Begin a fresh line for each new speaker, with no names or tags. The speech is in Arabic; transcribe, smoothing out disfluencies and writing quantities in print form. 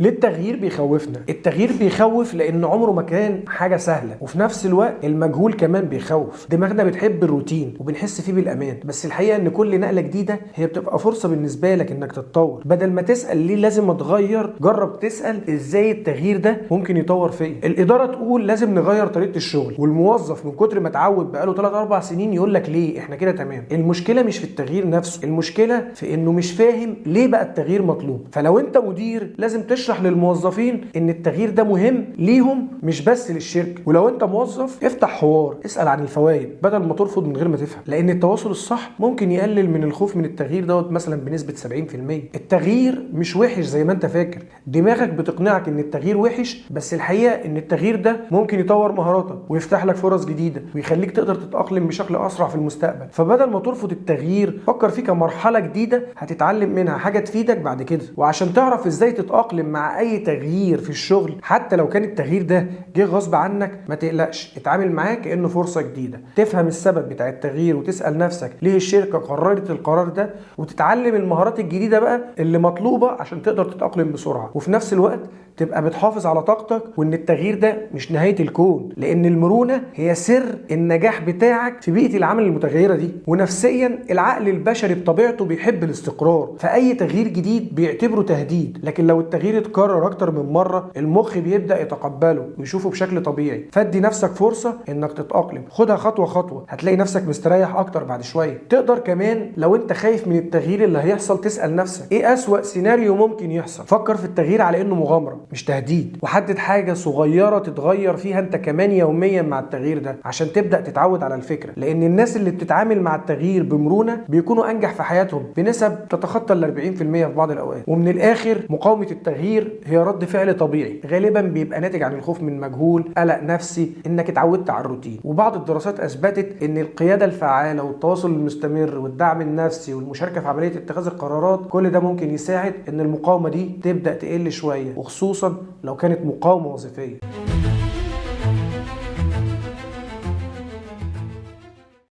ليه التغيير بيخوفنا؟ التغيير بيخوف لأن عمره ما كان حاجة سهلة، وفي نفس الوقت المجهول كمان بيخوف. دماغنا بتحب الروتين وبنحس فيه بالأمان، بس الحقيقة إن كل نقلة جديدة هي بتبقى فرصة بالنسبة لك إنك تتطور. بدل ما تسأل ليه لازم أتغير، جرب تسأل إزاي التغيير ده ممكن يطور فيا. الإدارة تقول لازم نغير طريقة الشغل، والموظف من كتر ما اتعود بقاله 3-4 سنين يقول لك ليه إحنا كده تمام. المشكلة مش في التغيير نفسه، المشكلة في إنه مش فاهم ليه بقى التغيير مطلوب. فلو أنت مدير لازم تشرح للموظفين ان التغيير ده مهم ليهم مش بس للشركه. ولو انت موظف افتح حوار، اسال عن الفوائد بدل ما ترفض من غير ما تفهم، لان التواصل الصح ممكن يقلل من الخوف من التغيير دوت مثلا بنسبه 70%. التغيير مش وحش زي ما انت فاكر، دماغك بتقنعك ان التغيير وحش، بس الحقيقه ان التغيير ده ممكن يطور مهاراتك ويفتح لك فرص جديده ويخليك تقدر تتاقلم بشكل اسرع في المستقبل. فبدل ما ترفض التغيير فكر فيه كمرحله جديده هتتعلم منها حاجه تفيدك بعد كده. وعشان تعرف ازاي تتاقلم مع اي تغيير في الشغل حتى لو كان التغيير ده جه غصب عنك، ما تقلقش، اتعامل معاه كأنه فرصة جديدة. تفهم السبب بتاع التغيير وتسأل نفسك ليه الشركة قررت القرار ده، وتتعلم المهارات الجديدة بقى اللي مطلوبة عشان تقدر تتأقلم بسرعة. وفي نفس الوقت تبقى بتحافظ على طاقتك، وان التغيير ده مش نهاية الكون، لان المرونة هي سر النجاح بتاعك في بيئة العمل المتغيرة دي. ونفسيا العقل البشري بطبيعته بيحب الاستقرار، فأي تغيير جديد بيعتبره تهديد. لكن لو التغيير اتكرر اكتر من مرة المخ بيبدأ يتقبله ويشوفه بشكل طبيعي. فادي نفسك فرصة انك تتأقلم، خدها خطوة خطوة، هتلاقي نفسك مستريح اكتر بعد شوية. تقدر كمان لو انت خايف من التغيير اللي هيحصل تسأل نفسك ايه أسوأ سيناريو ممكن يحصل. فكر في التغيير على انه مغامرة مش تهديد، وحدد حاجة صغيرة تتغير فيها انت كمان يوميا مع التغيير ده عشان تبدأ تتعود على الفكرة. لان الناس اللي بتتعامل مع التغيير بمرونة بيكونوا انجح في حياتهم بنسب تتخطى ال 40% في بعض الاوقات. ومن الاخر مقاومة التغيير هي رد فعل طبيعي غالبا بيبقى ناتج عن الخوف من مجهول، قلق نفسي، انك اتعودت على الروتين. وبعض الدراسات اثبتت ان القياده الفعاله والتواصل المستمر والدعم النفسي والمشاركه في عمليه اتخاذ القرارات كل ده ممكن يساعد ان المقاومه دي تبدا تقل شويه، وخصوصا لو كانت مقاومه وظيفيه.